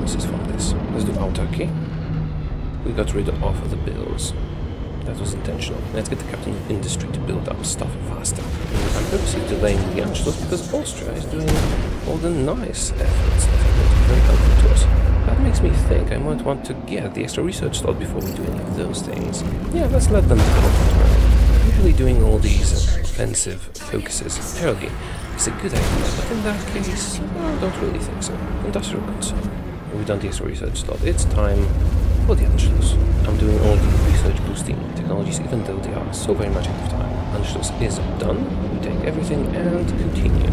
promises from this. Let's do autarky. We got rid of the bills. That was intentional. Let's get the captain of industry to build up stuff faster. I'm purposely delaying the Anschluss because Austria is doing all the nice efforts that are going to be very helpful to us. That makes me think I might want to get the extra research slot before we do any of those things. Yeah, let's let them develop. Usually doing all these offensive focuses early is a good idea, but in that case, I don't really think so. Industrial concern. We've done the extra research slot. It's time for the Anschluss. I'm doing all the research boosting technologies, even though they are so very much out of time. Anschluss is done. We take everything and continue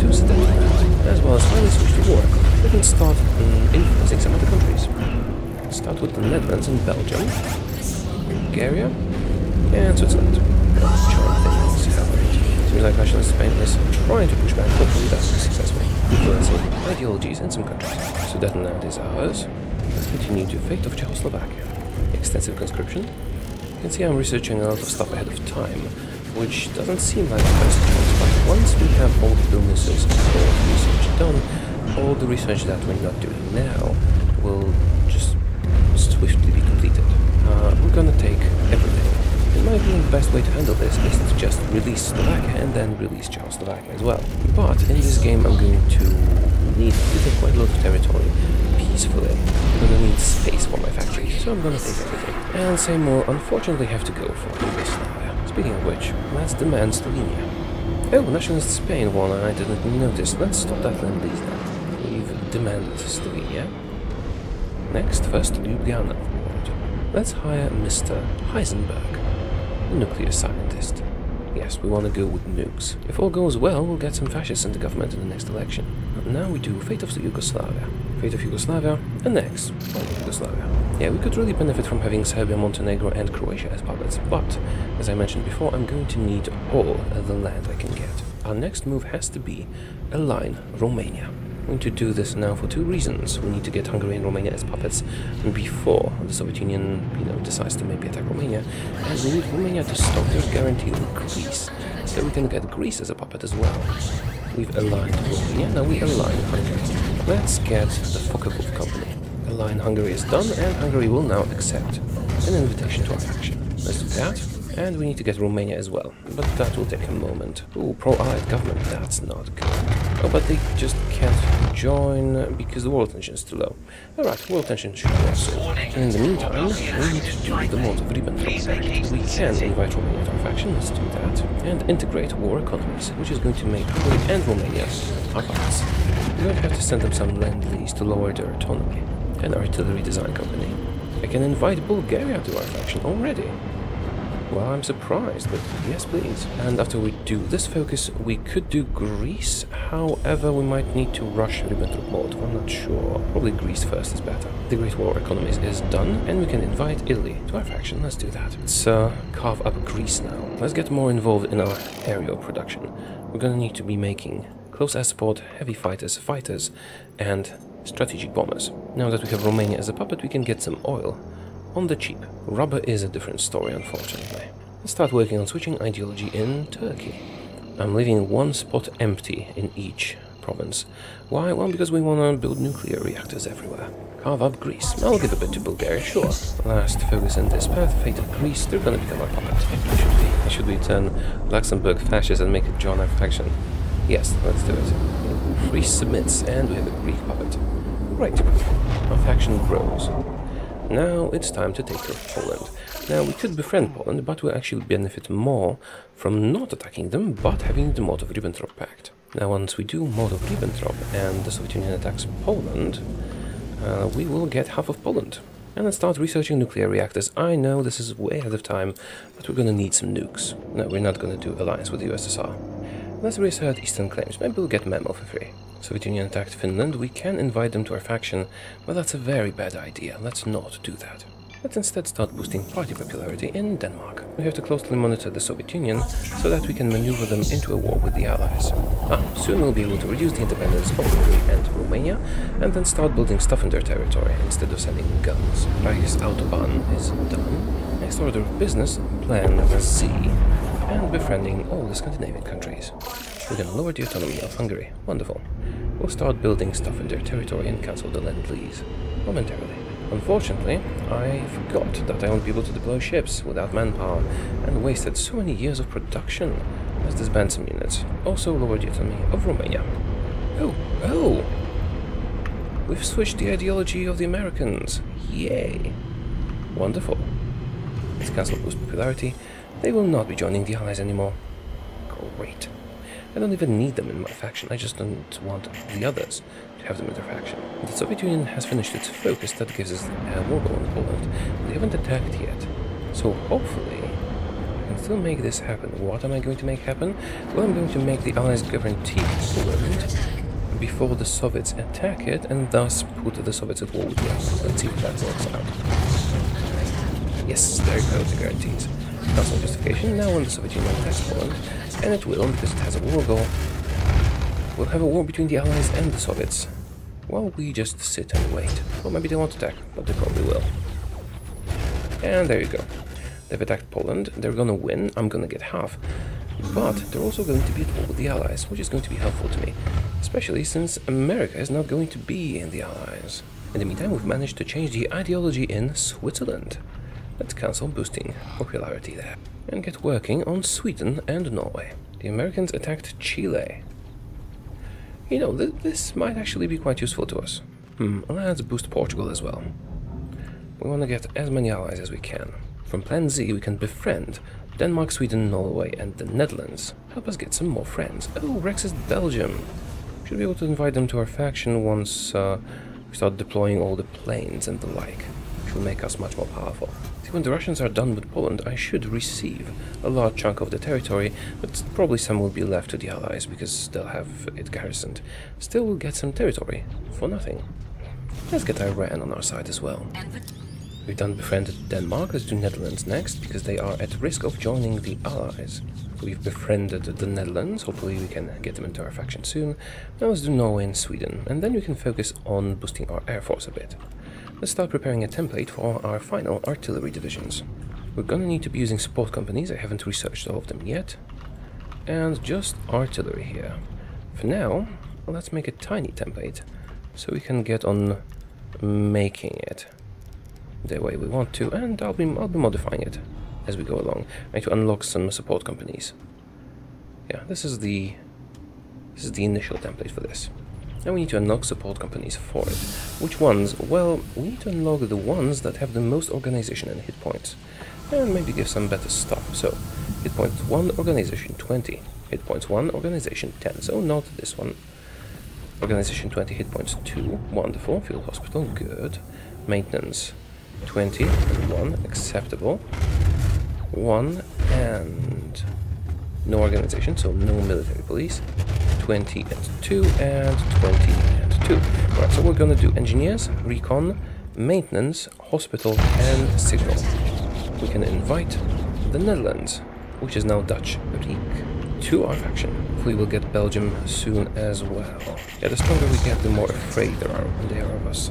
to set that, as well as finally switch to war. We can start influencing some other countries. Start with the Netherlands and Belgium, Bulgaria, and Switzerland. Seems like nationalist Spain is trying to push back, hopefully that's successful. Influencing ideologies in some countries. Sudetenland is ours. Let's continue to fate of Czechoslovakia. Extensive conscription. You can see I'm researching a lot of stuff ahead of time, which doesn't seem like the best choice, but once we have all the bonuses and all the research done, all the research that we're not doing now will just swiftly be completed. We're gonna take everything. In my opinion, the best way to handle this is to just release Slovakia and then release Czechoslovakia as well. But in this game I'm going to need to take quite a lot of territory peacefully. I'm gonna need space for my factory, so I'm gonna take everything. And same will unfortunately have to go for Yugoslavia. Speaking of which, let's demand Slovenia. Oh, nationalist Spain won, I didn't notice. Let's stop that and leave that. We've demanded Slovenia. Next, first Ljubljana. Let's hire Mr. Heisenberg, a nuclear scientist. Yes, we want to go with nukes. If all goes well, we'll get some fascists in the government in the next election. But now we do Fate of Yugoslavia. Fate of Yugoslavia, and next, Yugoslavia. Yeah, we could really benefit from having Serbia, Montenegro and Croatia as puppets, but, as I mentioned before, I'm going to need all the land I can get. Our next move has to be align Romania. I'm going to do this now for two reasons. We need to get Hungary and Romania as puppets before the Soviet Union, decides to maybe attack Romania, and we need Romania to stop their guarantee with Greece, so we can get Greece as a puppet as well. We've aligned Romania, now we align Hungary. Let's get the Focke-Wulf Company. Align Hungary is done, and Hungary will now accept an invitation to our faction. Let's do that. And we need to get Romania as well, but that will take a moment. Ooh, pro-allied government, that's not good. Oh, but they just can't join because the world tension is too low. Alright, world tension should be also. And in the meantime, we need to do the Molotov-Ribbentrop. We can invite Romania to our faction, let's do that. And integrate war economies, which is going to make Hungary and Romania our puppets. We're going to have to send them some land-lease to lower their autonomy. An artillery design company. I can invite Bulgaria to our faction already. Well, I'm surprised, but yes, please. And after we do this focus, we could do Greece. However, we might need to rush Ribbentrop-Molotov. I'm not sure. Probably Greece first is better. The Great War Economies is done, and we can invite Italy to our faction. Let's do that. Let's carve up Greece now. Let's get more involved in our aerial production. We're gonna need to be making close air support, heavy fighters, and strategic bombers. Now that we have Romania as a puppet, we can get some oil. On the cheap. Rubber is a different story, unfortunately. Let's start working on switching ideology in Turkey. I'm leaving one spot empty in each province. Why? Well, because we want to build nuclear reactors everywhere. Carve up Greece. I'll give a bit to Bulgaria, sure. Last focus in this path, fate of Greece, they're gonna become our puppet. Should we turn Luxembourg fascist and make it join our faction? Yes, let's do it. Greece submits, and we have a Greek puppet. Great. Our faction grows. Now it's time to take care of Poland. Now we could befriend Poland, but we'll actually benefit more from not attacking them, but having the Molotov-Ribbentrop Pact. Now once we do Molotov-Ribbentrop and the Soviet Union attacks Poland, we will get half of Poland. And let's start researching nuclear reactors. I know this is way ahead of time, but we're gonna need some nukes. No, we're not gonna do alliance with the USSR. Let's reassert Eastern claims. Maybe we'll get Memo for free. Soviet Union attacked Finland. We can invite them to our faction, but that's a very bad idea. Let's not do that. Let's instead start boosting party popularity in Denmark. We have to closely monitor the Soviet Union so that we can maneuver them into a war with the Allies. Soon we'll be able to reduce the independence of Hungary and Romania, and then start building stuff in their territory instead of sending guns. Reichsautobahn is done. Next order of business, Plan Z, and befriending all the Scandinavian countries. We're going to lower the autonomy of Hungary. Wonderful. will start building stuff in their territory and cancel the Lend-Lease momentarily. Unfortunately, I forgot that I won't be able to deploy ships without manpower and wasted so many years of production as disbanded some units. Also lowered the autonomy of Romania. Oh! We've switched the ideology of the Americans. Yay! Wonderful. Let's cancel boost popularity. They will not be joining the Allies anymore. Great. I don't even need them in my faction, I just don't want the others to have them in their faction. The Soviet Union has finished its focus, that gives us a war goal in Poland. They haven't attacked yet, so hopefully I can still make this happen. What am I going to make happen? Well, I'm going to make the Allies guarantee Poland before the Soviets attack it, and thus put the Soviets at war with us. Let's see if that works out. Yes, there go the guarantees. Cancel justification. Now when the Soviet Union attacks Poland, and it will because it has a war goal, we'll have a war between the Allies and the Soviets. While we just sit and wait. Or maybe they won't attack, but they probably will. And there you go. They've attacked Poland, they're gonna win, I'm gonna get half. But they're also going to be at war with the Allies, which is going to be helpful to me. Especially since America is not going to be in the Allies. In the meantime, we've managed to change the ideology in Switzerland. Let's cancel boosting popularity there. And get working on Sweden and Norway. The Americans attacked Chile. You know, this might actually be quite useful to us. Let's boost Portugal as well. We want to get as many allies as we can. From Plan Z, we can befriend Denmark, Sweden, Norway, and the Netherlands. Help us get some more friends. Oh, Rex is Belgium. Should be able to invite them to our faction once we start deploying all the planes and the like. Which will make us much more powerful. See, when the Russians are done with Poland, I should receive a large chunk of the territory, but probably some will be left to the Allies because they'll have it garrisoned. Still, we'll get some territory for nothing. Let's get Iran on our side as well. We've done befriended Denmark. Let's do Netherlands next, because they are at risk of joining the Allies. We've befriended the Netherlands. Hopefully we can get them into our faction soon. Now let's do Norway and Sweden, and then we can focus on boosting our air force a bit. Let's start preparing a template for our final artillery divisions. We're gonna need to be using support companies. I haven't researched all of them yet. And just artillery here. For now, let's make a tiny template so we can get on making it the way we want to, and I'll be modifying it as we go along. I need to unlock some support companies. Yeah, this is the initial template for this. Now we need to unlock support companies for it. Which ones? Well, we need to unlock the ones that have the most organization and hit points. And maybe give some better stuff. So, hit points 1, organization 20. Hit points 1, organization 10. So not this one. Organization 20, hit points 2. Wonderful. Field hospital, good. Maintenance 20 and 1, acceptable. 1 and no organization, so no military police. 20 and 2 and 20 and 2. Alright, so we're gonna do engineers, recon, maintenance, hospital, and signal. We can invite the Netherlands, which is now Dutch Republic, to our faction. Hopefully we'll get Belgium soon as well. Yeah, the stronger we get, the more afraid they are of us.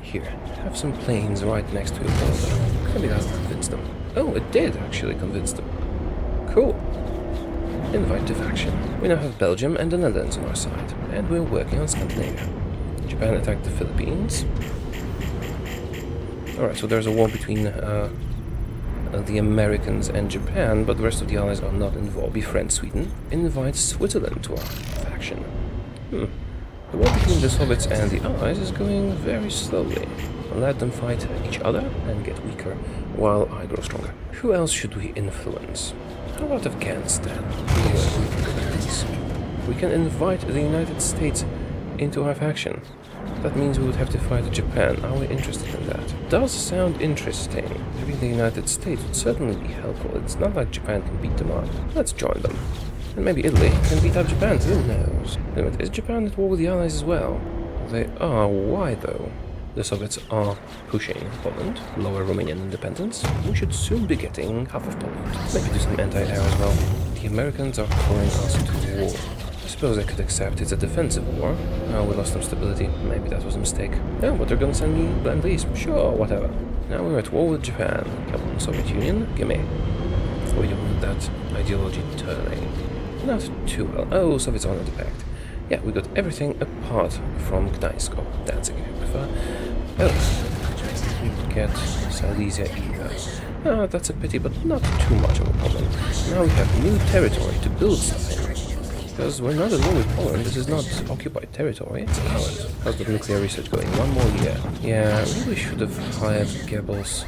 Here, have some planes right next to your border. Maybe that'll convince them. Oh, it did actually convince them. Cool. Invite to faction. We now have Belgium and the Netherlands on our side, and we're working on Scandinavia. Japan attacked the Philippines. Alright, so there's a war between the Americans and Japan, but the rest of the allies are not involved. Befriend Sweden. Invite Switzerland to our faction. The war between the Soviets and the allies is going very slowly. Let them fight each other and get weaker, while I grow stronger. Who else should we influence? How about Afghanistan? We can invite the United States into our faction. That means we would have to fight Japan. Are we interested in that? Does sound interesting. Having the United States would certainly be helpful. It's not like Japan can beat them up. Let's join them. And maybe Italy can beat up Japan, who knows? Is Japan at war with the Allies as well? They are. Why though? The Soviets are pushing Poland, lower Romanian independence. We should soon be getting half of Poland. Maybe do some anti-air as well. The Americans are calling us to war. I suppose I could accept it's a defensive war. Oh, we lost some stability. Maybe that was a mistake. Oh, but they're gonna send me Lend-Lease. Sure, whatever. Now we're at war with Japan. Come on, Soviet Union, gimme. We don't want that ideology turning. Not too well. Oh, Soviets are not attacked. Yeah, we got everything apart from Gdańsk, or Danzig if you prefer. Oh, we get Silesia either. That's a pity, but not too much of a problem. Now we have new territory to build something. Because we're not at war with Poland, this is not occupied territory, it's ours. How's the nuclear research going? One more year. Yeah, I really should have hired Goebbels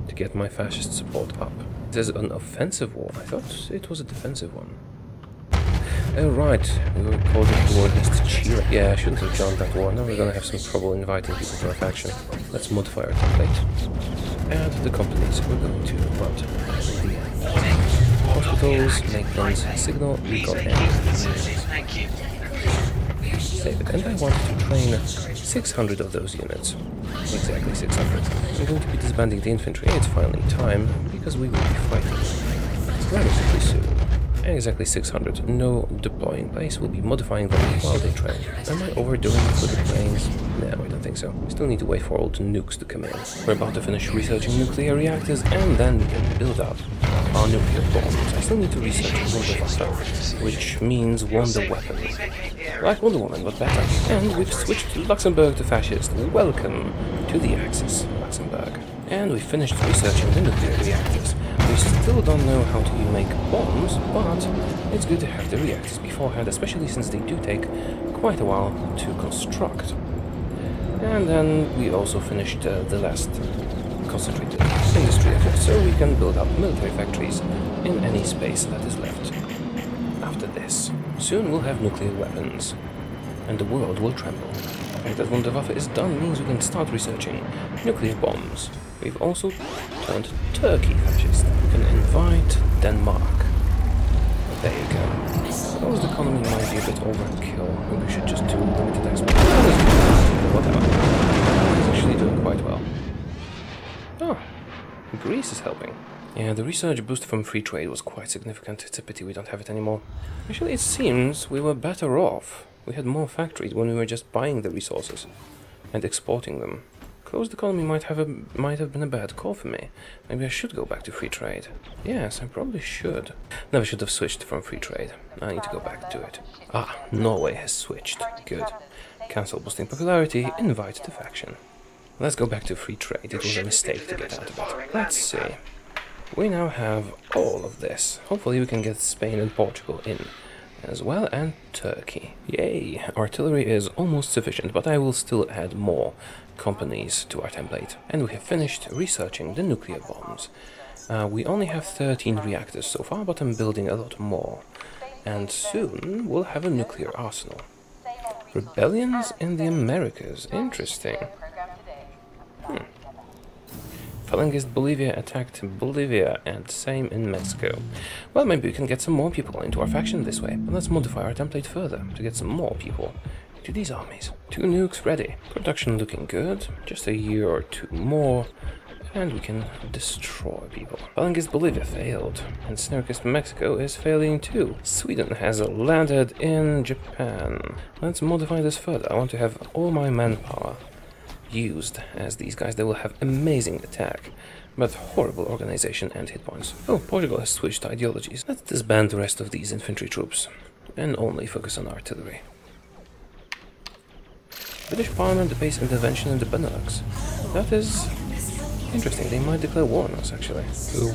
to get my fascist support up. This is an offensive war. I thought it was a defensive one. Oh right, we were called into war against Chile. Yeah, I shouldn't have joined that war. Now we're gonna have some trouble inviting people to our faction. Let's modify our template. And the companies we're going to run to the end. Hospitals, maintenance, signal, recon, and save it. And I wanted to train 600 of those units. Exactly 600. I'm going to be disbanding the infantry. It's finally time, because we will be fighting relatively soon. Exactly 600. No deploy in place. We'll be modifying them while they train. Am I overdoing it with the planes? No, I don't think so. We still need to wait for all the nukes to come in. We're about to finish researching nuclear reactors, and then we can build up our nuclear bombs. I still need to research Wunderwaffe, which means wonder weapons. Like Wonder Woman, but better. And we've switched Luxembourg to fascist. Welcome to the Axis, Luxembourg. And we finished researching the nuclear reactors. We still don't know how to make bombs, but it's good to have the reactors beforehand, especially since they do take quite a while to construct. And then we also finished the last concentrated industry effort, so we can build up military factories in any space that is left. After this, soon we'll have nuclear weapons, and the world will tremble. The fact that Wunderwaffe is done means we can start researching nuclear bombs. We've also turned Turkey fascist. We can invite Denmark. There you go. Suppose the economy might be a bit overkill. Maybe we should just do limited export. Whatever. It's actually doing quite well. Oh, Greece is helping. Yeah, the research boost from free trade was quite significant. It's a pity we don't have it anymore. Actually, it seems we were better off. We had more factories when we were just buying the resources and exporting them. Closed economy might have been a bad call for me. Maybe I should go back to free trade. Yes, I probably should. Never should have switched from free trade. I need to go back to it. Ah, Norway has switched. Good. Cancel boosting popularity, invite the faction. Let's go back to free trade. It was a mistake to get out of it. Let's see. We now have all of this. Hopefully we can get Spain and Portugal in as well, and Turkey. Yay! Artillery is almost sufficient, but I will still add more companies to our template. And we have finished researching the nuclear bombs. We only have 13 reactors so far, but I'm building a lot more. And soon we'll have a nuclear arsenal. Rebellions in the Americas. Interesting. Falangist Bolivia attacked Bolivia, and same in Mexico. Well, maybe we can get some more people into our faction this way. But let's modify our template further to get some more people to these armies. 2 nukes ready. Production looking good. Just a year or 2 more, and we can destroy people. Falangist Bolivia failed, and Snarkist Mexico is failing too. Sweden has landed in Japan. Let's modify this further. I want to have all my manpower used as these guys. They will have amazing attack, but horrible organization and hit points. Oh, Portugal has switched ideologies. Let's disband the rest of these infantry troops and only focus on artillery. British Parliament debates intervention in the Benelux. That is interesting. They might declare war on us, actually.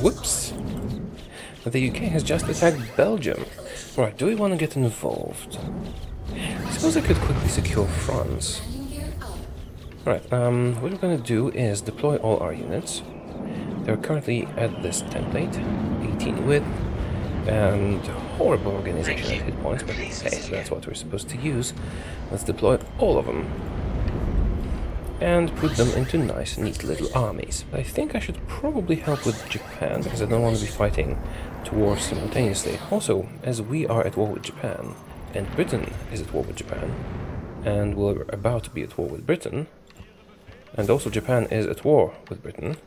Whoops! The UK has just attacked Belgium. Right, do we want to get involved? I suppose I could quickly secure France. Right, what we're going to do is deploy all our units. They're currently at this template, 18 width, and horrible organization and hit points, but hey, that's what we're supposed to use. Let's deploy all of them and put them into nice, neat little armies. I think I should probably help with Japan, because I don't want to be fighting 2 wars simultaneously. Also, as we are at war with Japan, and Britain is at war with Japan, and we're about to be at war with Britain, and also Japan is at war with Britain,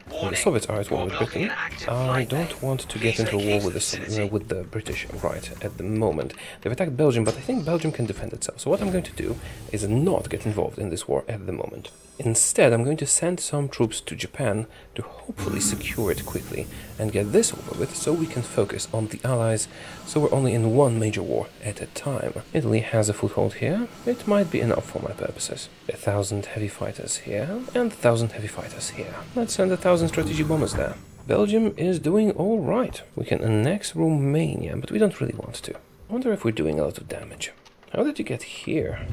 When the Soviets are at war with Britain, I don't want to get into a war with the British right at the moment. They've attacked Belgium, but I think Belgium can defend itself. So what I'm going to do is not get involved in this war at the moment. Instead, I'm going to send some troops to Japan to hopefully secure it quickly and get this over with so we can focus on the Allies, so we're only in one major war at a time. Italy has a foothold here. It might be enough for my purposes. 1,000 heavy fighters here and 1,000 heavy fighters here. Let's send 1,000 strategic bombers there. Belgium is doing all right. We can annex Romania, but we don't really want to. I wonder if we're doing a lot of damage. How did you get here?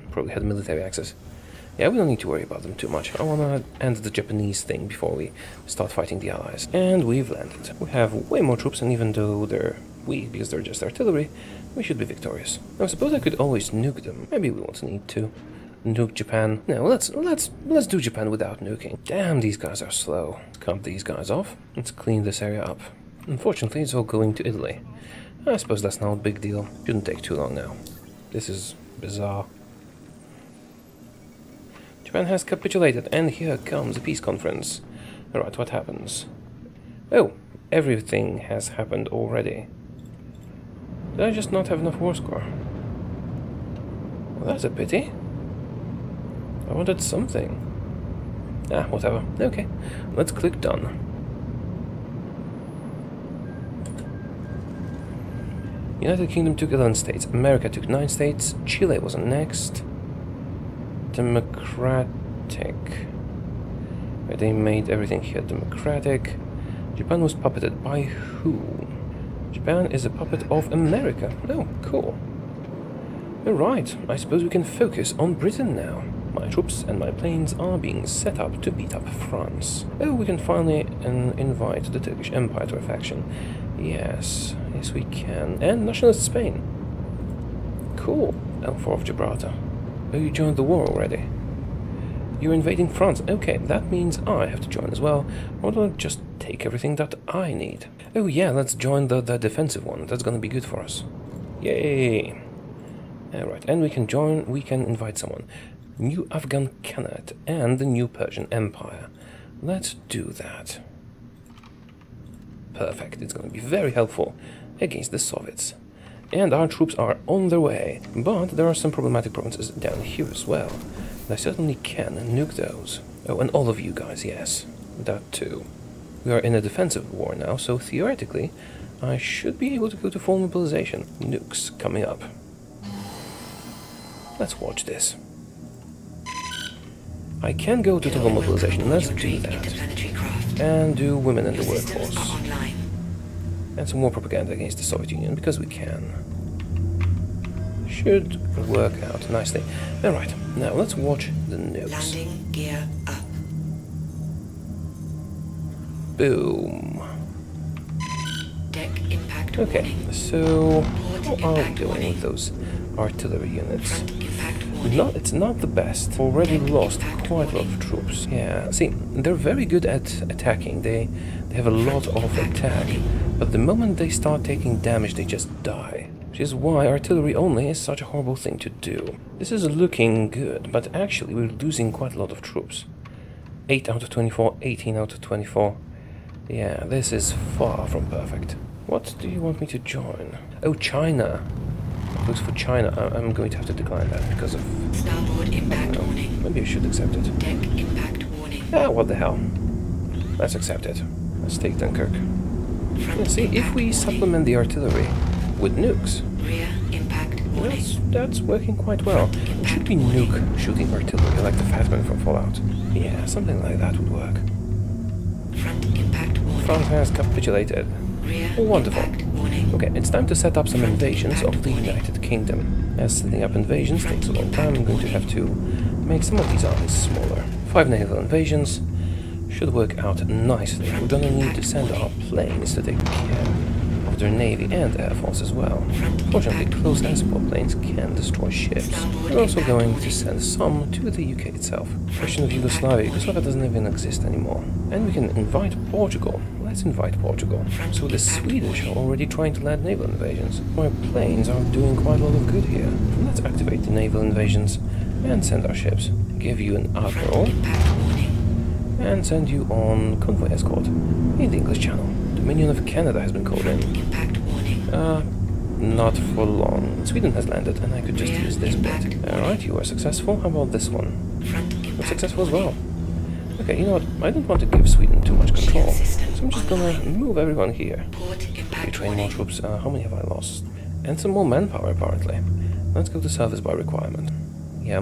Probably had military access. Yeah, we don't need to worry about them too much. I want to end the Japanese thing before we start fighting the Allies. And we've landed. We have way more troops, and even though they're weak because they're just artillery, we should be victorious. Now, I suppose I could always nuke them. Maybe we won't need to nuke Japan. No, let's do Japan without nuking. Damn, these guys are slow. Let's cut these guys off. Let's clean this area up. Unfortunately, it's all going to Italy. I suppose that's not a big deal. Shouldn't take too long now. This is bizarre. Japan has capitulated, and here comes a peace conference. Alright, what happens? Oh, everything has happened already. Did I just not have enough war score? Well, that's a pity. I wanted something. Ah, whatever. Okay, let's click done. United Kingdom took 11 states, America took 9 states, Chile was next. Democratic. They made everything here democratic. Japan was puppeted by who? Japan is a puppet of America. Oh, cool. Alright, I suppose we can focus on Britain now. My troops and my planes are being set up to beat up France. Oh, we can finally invite the Turkish Empire to a faction. Yes, yes we can. And nationalist Spain. Cool. L4 of Gibraltar. Oh, you joined the war already. You're invading France. Okay, that means I have to join as well. Or do I just take everything that I need? Oh yeah, let's join the defensive one. That's gonna be good for us. Yay! Alright, and we can invite someone. New Afghan Khanate and the New Persian Empire. Let's do that. Perfect, it's gonna be very helpful against the Soviets. And our troops are on their way, but there are some problematic provinces down here as well. And I certainly can nuke those. Oh, and all of you guys, yes, that too. We are in a defensive war now, so theoretically, I should be able to go to full mobilization. Nukes coming up. Let's watch this. I can go to total mobilization, let's do that. And do women in the workforce. And some more propaganda against the Soviet Union, because we can. Should work out nicely. Alright, now let's watch the nukes. Landing gear up. Boom. Deck impact Okay, warning. so Port how are we impact doing warning. with those artillery units? Front impact warning. It's not the best. Already Deck lost impact quite a lot of troops. Yeah, see, they're very good at attacking. They have a lot of attack, but the moment they start taking damage, they just die. Which is why artillery only is such a horrible thing to do. This is looking good, but actually we're losing quite a lot of troops. 8 out of 24, 18 out of 24. Yeah, this is far from perfect. What do you want me to join? Oh, China. It looks for China. I'm going to have to decline that because of... Starboard impact warning. Maybe I should accept it. Deck impact warning. Ah, what the hell. Let's accept it. Let's take Dunkirk. Front Let's see, if impact we warning. supplement the artillery with nukes, Rear impact warning. that's working quite well. Should we nuke shooting artillery like the Fatman from Fallout? Yeah, something like that would work. Front impact warning. France has capitulated. Rear Wonderful. impact warning. Okay, it's time to set up some invasions of the United Kingdom. As setting up invasions takes a long time, I'm going to have to make some of these armies smaller. 5 naval invasions should work out nicely. We're gonna need to send our planes to take care of their navy and air force as well. Fortunately, close air support planes can destroy ships. We're also going to send some to the UK itself. Question of Yugoslavia. Yugoslavia doesn't even exist anymore. And we can invite Portugal. Let's invite Portugal. So the Swedish are already trying to land naval invasions. My planes are doing quite a lot of good here. Let's activate the naval invasions and send our ships. Give you an admiral. Impact warning. and send you on convoy escort in the English Channel. Dominion of Canada has been called in. Impact warning. Not for long. Sweden has landed, and I could just Rear use this bit. impact. Alright, you are successful. How about this one? Front You're impact successful as warning. well. Okay, you know what? I don't want to give Sweden too much control, system so I'm just gonna online. move everyone here. Port impact Retrain more warning. troops. How many have I lost? And some more manpower, apparently. Let's go to service by requirement. Yeah,